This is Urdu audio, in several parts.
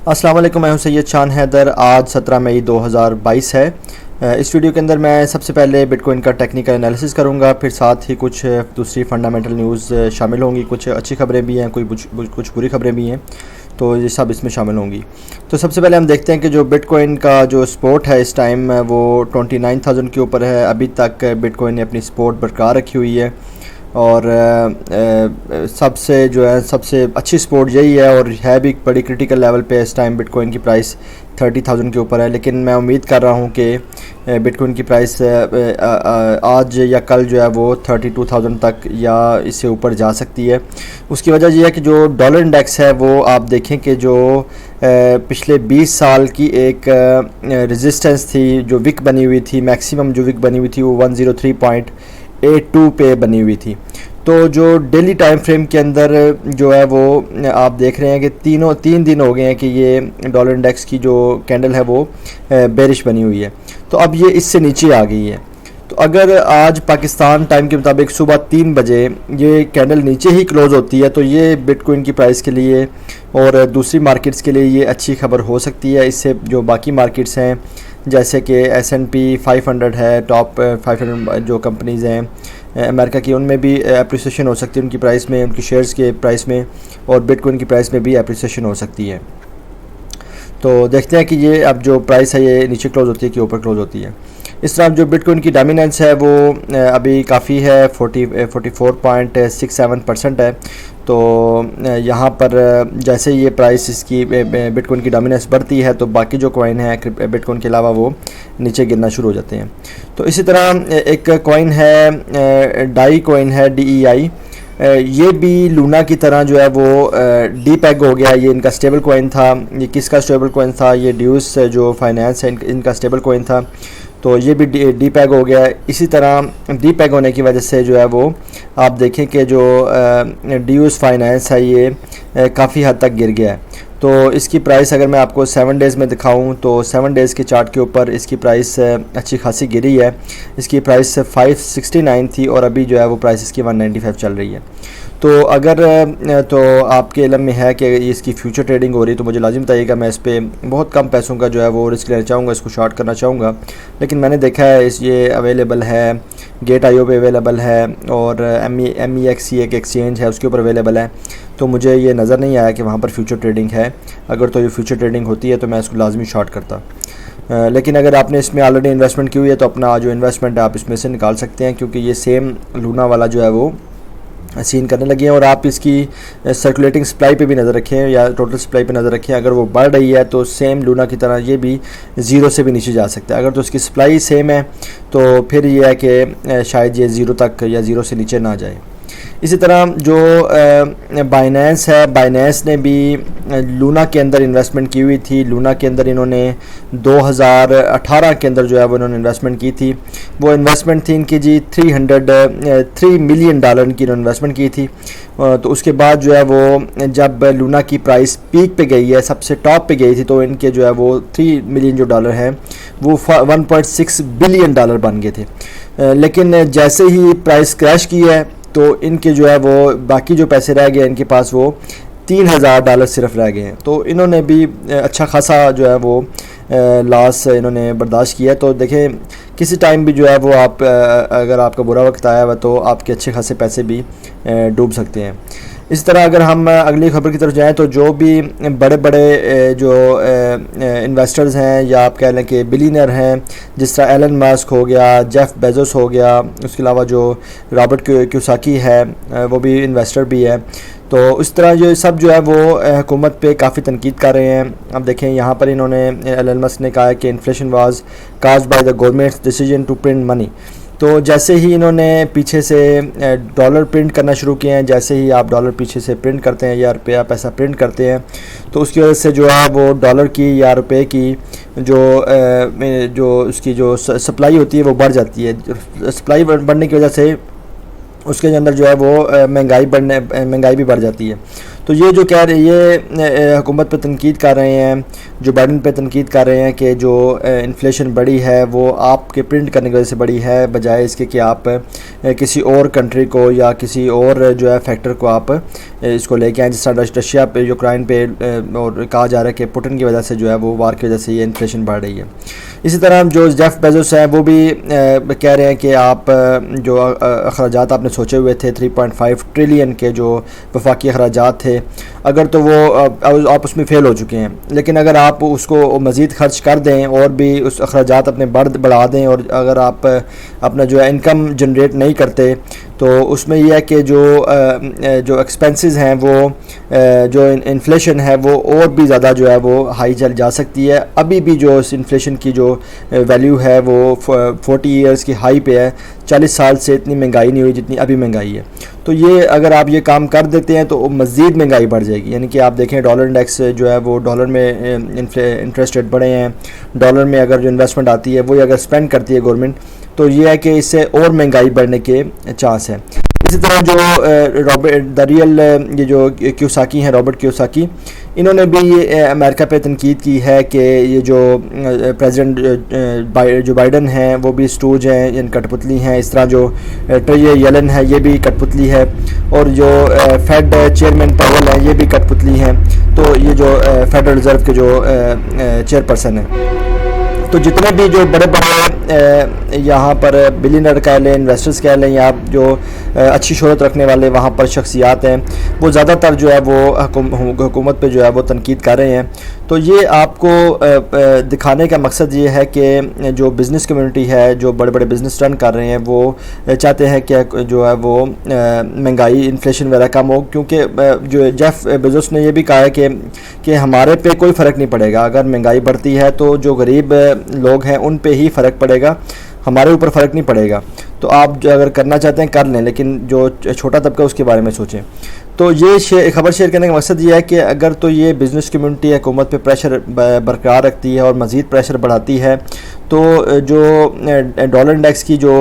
السلام علیکم، میں ہوں سید شان حیدر۔ آج 17 مئی 2022 ہے۔ اس ویڈیو کے اندر میں سب سے پہلے بٹ کوائن کا ٹیکنیکل انالیسس کروں گا، پھر ساتھ ہی کچھ دوسری فنڈامنٹل نیوز شامل ہوں گی، کچھ اچھی خبریں بھی ہیں، کچھ بری خبریں بھی ہیں، تو یہ سب اس میں شامل ہوں گی۔ تو سب سے پہلے ہم دیکھتے ہیں کہ جو بٹ کوائن کا جو سپورٹ ہے اس ٹائم وہ 29,000 کے اوپر ہے۔ ابھی تک بٹ کوائن نے اپنی سپورٹ برقرار رکھی ہوئی ہے، اور سب سے اچھی سپورٹ یہی ہے، اور ہے بھی بڑی کرٹیکل لیول پہ اس ٹائم بٹ کوائن کی پرائس 30,000 کے اوپر ہے۔ لیکن میں امید کر رہا ہوں کہ بٹ کوائن کی پرائس آج یا کل جو ہے وہ 32,000 تک یا اس سے اوپر جا سکتی ہے۔ اس کی وجہ یہ ہے کہ جو ڈالر انڈیکس ہے وہ آپ دیکھیں کہ جو پچھلے 20 سال کی ایک ریزسٹنس تھی، جو وک بنی ہوئی تھی، میکسیمم جو وک بنی ہوئی تھی وہ 103.82 پہ بنی ہوئی تھی۔ تو جو ڈیلی ٹائم فریم کے اندر جو ہے وہ آپ دیکھ رہے ہیں کہ تین دن ہو گئے ہیں کہ یہ ڈالر انڈیکس کی جو کینڈل ہے وہ بیرش بنی ہوئی ہے، تو اب یہ اس سے نیچے آ گئی ہے۔ تو اگر آج پاکستان ٹائم کے مطابق صبح 3 بجے یہ کینڈل نیچے ہی کلوز ہوتی ہے تو یہ بٹ کوائن کی پرائس کے لیے اور دوسری مارکیٹس کے لیے یہ اچھی خبر ہو سکتی ہے۔ اس سے جو باقی مارکیٹس ہیں جیسے کہ S&P 500 ہے، ٹاپ 500 جو کمپنیز ہیں امریکہ کی، ان میں بھی اپریسیشن ہو سکتی ہے، ان کی پرائس میں، ان کی شیئرز کے پرائس میں، اور بٹ کوائن کی پرائس میں بھی اپریسیشن ہو سکتی ہے۔ تو دیکھتے ہیں کہ یہ اب جو پرائس ہے یہ نیچے کلوز ہوتی ہے کہ اوپر کلوز ہوتی ہے۔ اس طرح جو بٹ کوائن کی ڈومیننس ہے وہ ابھی کافی ہے، 44.67% ہے۔ تو یہاں پر جیسے یہ پرائس اس کی بٹ کوائن کی ڈومیننس بڑھتی ہے تو باقی جو کوائن ہیں بٹ کوائن کے علاوہ وہ نیچے گرنا شروع ہو جاتے ہیں۔ تو اسی طرح ایک کوائن ہے ڈائی کوائن ہے DEI، یہ بھی لونا کی طرح جو ہے وہ ڈی پیگ ہو گیا۔ یہ ان کا سٹیبل کوائن تھا۔ یہ کس کا سٹیبل کوائن تھا؟ یہ ڈیوس جو فائنانس ہے ان کا سٹیبل کوائن تھا، تو یہ بھی ڈی پیگ ہو گیا۔ اسی طرح ڈی پیگ ہونے کی وجہ سے جو ہے وہ آپ دیکھیں کہ جو ڈیوس فائنانس ہے یہ کافی حد تک گر گیا ہے۔ تو اس کی پرائس اگر میں آپ کو 7 ڈیز میں دکھاؤں تو 7 ڈیز کے چارٹ کے اوپر اس کی پرائس اچھی خاصی گری ہے۔ اس کی پرائس 569 تھی اور ابھی جو ہے وہ پرائس اس کی 195 چل رہی ہے۔ تو اگر تو آپ کے علم میں ہے کہ اس کی فیوچر ٹریڈنگ ہو رہی ہے تو مجھے لازم بتائیے گا، میں اس پہ بہت کم پیسوں کا جو ہے وہ رسک لینا چاہوں گا، اس کو شارٹ کرنا چاہوں گا۔ لیکن میں نے دیکھا ہے یہ اویلیبل ہے، گیٹ IO پہ اویلیبل ہے، اور MEXC ایک ایکسچینج ہے اس کے اوپر اویلیبل ہے، تو مجھے یہ نظر نہیں آیا کہ وہاں پر فیوچر ٹریڈنگ ہے۔ اگر تو یہ فیوچر ٹریڈنگ ہوتی ہے تو میں اس کو لازمی شارٹ کرتا۔ لیکن اگر آپ نے اس میں آلریڈی انویسٹمنٹ کی ہوئی ہے تو اپنا جو انویسٹمنٹ ہے آپ اس میں سے نکال سکتے ہیں، کیونکہ یہ سیم لونا والا جو ہے وہ سین کرنے لگے ہیں۔ اور آپ اس کی سرکولیٹنگ سپلائی پہ بھی نظر رکھیں یا ٹوٹل سپلائی پہ نظر رکھیں، اگر وہ بڑھ رہی ہے تو سیم لونا کی طرح یہ بھی زیرو سے بھی نیچے جا سکتا ہے۔ اگر تو اس کی سپلائی سیم ہے تو پھر یہ ہے کہ شاید یہ زیرو تک یا زیرو سے نیچے نہ جائے۔ اسی طرح جو بائنینس ہے، بائنینس نے بھی لونا کے اندر انویسٹمنٹ کی ہوئی تھی۔ لونا کے اندر انہوں نے 2018 کے اندر جو ہے وہ انہوں نے انویسٹمنٹ کی تھی۔ وہ انویسٹمنٹ تھی ان کی جی $3 ملین کی انہوں نے انویسٹمنٹ کی تھی۔ تو اس کے بعد جو ہے وہ جب لونا کی پرائس پیک پہ گئی ہے، سب سے ٹاپ پہ گئی تھی، تو ان کے جو ہے وہ $3 ملین جو ڈالر ہیں وہ $1.6 بلین بن گئے تھے۔ لیکن جیسے ہی پرائس کریش کی ہے تو ان کے جو ہے وہ باقی جو پیسے رہ گئے ان کے پاس وہ $3,000 صرف رہ گئے ہیں۔ تو انہوں نے بھی اچھا خاصا جو ہے وہ لاس انہوں نے برداشت کیا ہے۔ تو دیکھیں کسی ٹائم بھی جو ہے وہ آپ اگر آپ کا برا وقت آیا ہوا تو آپ کے اچھے خاصے پیسے بھی ڈوب سکتے ہیں۔ اس طرح اگر ہم اگلی خبر کی طرف جائیں تو جو بھی بڑے بڑے جو انویسٹرز ہیں یا آپ کہہ لیں کہ بلینئر ہیں، جس طرح ایلن ماسک ہو گیا، جیف بیزوس ہو گیا، اس کے علاوہ جو رابرٹ کیوساکی ہے وہ بھی انویسٹر بھی ہے، تو اس طرح جو سب جو ہے وہ حکومت پہ کافی تنقید کر رہے ہیں۔ اب دیکھیں یہاں پر انہوں نے ایلن ماسک نے کہا ہے کہ inflation was caused by the government's decision to print money. تو جیسے ہی انہوں نے پیچھے سے ڈالر پرنٹ کرنا شروع کیے ہیں، جیسے ہی آپ ڈالر پیچھے سے پرنٹ کرتے ہیں یا روپیہ پیسہ پرنٹ کرتے ہیں تو اس کی وجہ سے جو ہے وہ ڈالر کی یا روپے کی جو اس کی جو سپلائی ہوتی ہے وہ بڑھ جاتی ہے۔ سپلائی بڑھنے کی وجہ سے اس کے اندر جو ہے وہ مہنگائی بھی بڑھ جاتی ہے۔ تو یہ جو کہہ رہے یہ حکومت پہ تنقید کر رہے ہیں، جو بائیڈن پہ تنقید کر رہے ہیں کہ جو انفلیشن بڑی ہے وہ آپ کے پرنٹ کرنے کی وجہ سے بڑی ہے، بجائے اس کے کہ آپ کسی اور کنٹری کو یا کسی اور جو ہے فیکٹر کو آپ اس کو لے کے آئیں، جس طرح رشیا پہ، یوکرائن پہ، اور کہا جا رہا ہے کہ پوٹن کی وجہ سے جو ہے وہ وار کی وجہ سے یہ انفلیشن بڑھ رہی ہے۔ اسی طرح جو جیف بیزوس ہیں وہ بھی کہہ رہے ہیں کہ آپ جو اخراجات آپ نے سوچے ہوئے تھے 3.5 ٹریلین کے جو وفاقی اخراجات تھے، اگر تو وہ آپ اس میں فیل ہو چکے ہیں، لیکن اگر آپ اس کو مزید خرچ کر دیں اور بھی اس اخراجات اپنے بڑھا دیں، اور اگر آپ اپنا جو ہے انکم جنریٹ نہیں کرتے، تو اس میں یہ ہے کہ جو ایکسپنسز ہیں وہ جو انفلیشن ہے وہ اور بھی زیادہ جو ہے وہ ہائی چل جا سکتی ہے۔ ابھی بھی جو اس انفلیشن کی جو ویلیو ہے وہ 40 ایئرز کی ہائی پہ ہے، 40 سال سے اتنی مہنگائی نہیں ہوئی جتنی ابھی مہنگائی ہے۔ تو یہ اگر آپ یہ کام کر دیتے ہیں تو مزید مہنگائی بڑھ جائے گی، یعنی کہ آپ دیکھیں ڈالر انڈیکس جو ہے وہ ڈالر میں انٹرسٹ ریٹ بڑھے ہیں، ڈالر میں اگر جو انویسٹمنٹ آتی ہے وہ اگر اسپینڈ کرتی ہے گورنمنٹ، تو یہ ہے کہ اس سے اور مہنگائی بڑھنے کے چانس ہیں۔ اسی طرح جو یہ جو کیوساکی ہیں، رابرٹ کیوساکی، انہوں نے بھی امریکہ پہ تنقید کی ہے کہ یہ جو پریزیڈنٹ جو بائیڈن ہیں وہ بھی اسٹوج ہیں، یعنی کٹ پتلی ہیں، اس طرح جو یلن ہے یہ بھی کٹ پتلی ہے، اور جو فیڈ چیئرمین پاول ہیں یہ بھی کٹ پتلی ہیں، تو یہ جو فیڈرل ریزرو کے جو چیئر پرسن ہیں، تو جتنے بھی جو بڑے بڑے یہاں پر بلینئر کہہ لیں، انویسٹرز کہہ لیں، یا جو اچھی شہرت رکھنے والے وہاں پر شخصیات ہیں، وہ زیادہ تر جو ہے وہ حکومت پہ جو ہے وہ تنقید کر رہے ہیں۔ تو یہ آپ کو دکھانے کا مقصد یہ ہے کہ جو بزنس کمیونٹی ہے، جو بڑے بڑے بزنس رن کر رہے ہیں، وہ چاہتے ہیں کہ جو ہے وہ مہنگائی، انفلیشن وغیرہ کم ہو، کیونکہ جو جیف بیزوس نے یہ بھی کہا ہے کہ ہمارے پہ کوئی فرق نہیں پڑے گا، اگر مہنگائی بڑھتی ہے تو جو غریب لوگ ہیں ان پہ ہی فرق پڑے گا، ہمارے اوپر فرق نہیں پڑے گا۔ تو آپ جو اگر کرنا چاہتے ہیں کر لیں، لیکن جو چھوٹا طبقہ اس کے بارے میں سوچیں۔ تو یہ خبر شیئر کرنے کا مقصد یہ ہے کہ اگر تو یہ بزنس کمیونٹی حکومت پہ پریشر برقرار رکھتی ہے اور مزید پریشر بڑھاتی ہے، تو جو ڈالر انڈیکس کی جو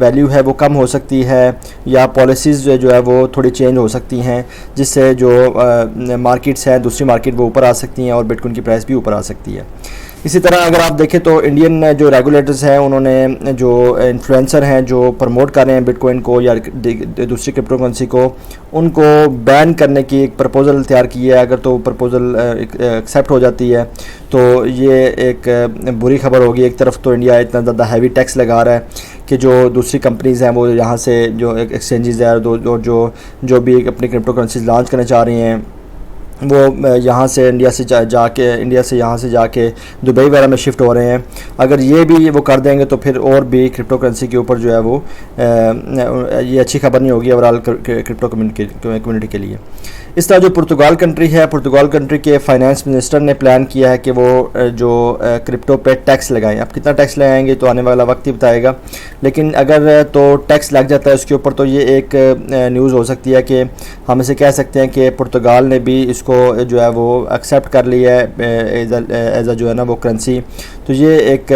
ویلیو ہے وہ کم ہو سکتی ہے، یا پالیسیز جو ہے وہ تھوڑی چینج ہو سکتی ہیں، جس سے جو مارکیٹس ہیں، دوسری مارکیٹ وہ اوپر آ سکتی ہیں اور بٹ کوائن کی پرائس بھی اوپر آ سکتی ہے۔ اسی طرح اگر آپ دیکھیں تو انڈین جو ریگولیٹرز ہیں، انہوں نے جو انفلوئنسر ہیں جو پروموٹ کر رہے ہیں بٹ کوائن کو یا دوسری کرپٹو کرنسی کو، ان کو بین کرنے کی ایک پرپوزل تیار کی ہے۔ اگر تو پرپوزل ایکسیپٹ ہو جاتی ہے تو یہ ایک بری خبر ہوگی۔ ایک طرف تو انڈیا اتنا زیادہ ہیوی ٹیکس لگا رہا ہے کہ جو دوسری کمپنیز ہیں وہ یہاں سے جو ایکسچینجز ہیں اور جو بھی اپنی کرپٹو کرنسیز لانچ کرنا چاہ رہی ہیں، وہ یہاں سے انڈیا سے یہاں سے جا کے دبئی وغیرہ میں شفٹ ہو رہے ہیں۔ اگر یہ بھی وہ کر دیں گے تو پھر اور بھی کرپٹو کرنسی کے اوپر جو ہے وہ یہ اچھی خبر نہیں ہوگی اوورال کرپٹو کمیونٹی کے لیے۔ اس طرح جو پرتگال کنٹری ہے، پرتگال کنٹری کے فائنانس منسٹر نے پلان کیا ہے کہ وہ جو کرپٹو پہ ٹیکس لگائیں۔ اب کتنا ٹیکس لگائیں گے تو آنے والا وقت ہی بتائے گا، لیکن اگر تو ٹیکس لگ جاتا ہے اس کے اوپر تو یہ ایک نیوز ہو سکتی ہے کہ ہم اسے کہہ سکتے ہیں کہ پرتگال نے بھی اس کو جو ہے وہ ایکسیپٹ کر لیا ہے ایز اے جو ہے نا وہ کرنسی۔ تو یہ ایک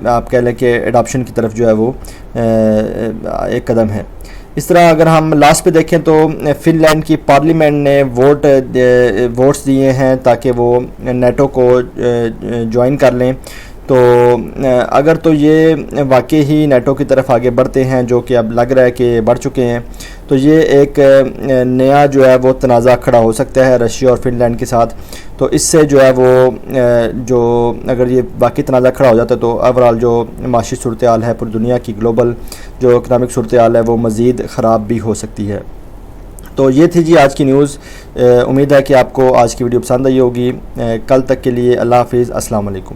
آپ کہہ لیں کہ اڈاپشن کی طرف جو ہے وہ ایک قدم ہے۔ اس طرح اگر ہم لاسٹ پہ دیکھیں تو فن لینڈ کی پارلیمنٹ نے ووٹس دیے ہیں تاکہ وہ نیٹو کو جوائن کر لیں۔ تو اگر تو یہ واقعی ہی نیٹو کی طرف آگے بڑھتے ہیں، جو کہ اب لگ رہا ہے کہ بڑھ چکے ہیں، تو یہ ایک نیا جو ہے وہ تنازع کھڑا ہو سکتا ہے رشیا اور فن لینڈ کے ساتھ۔ تو اس سے جو ہے وہ جو اگر یہ باقی تنازع کھڑا ہو جاتا ہے تو اوورال جو معاشی صورتحال ہے پوری دنیا کی، گلوبل جو اکنامک صورتحال ہے وہ مزید خراب بھی ہو سکتی ہے۔ تو یہ تھی جی آج کی نیوز۔ امید ہے کہ آپ کو آج کی ویڈیو پسند آئی ہوگی۔ کل تک کے لیے اللہ حافظ، السلام علیکم۔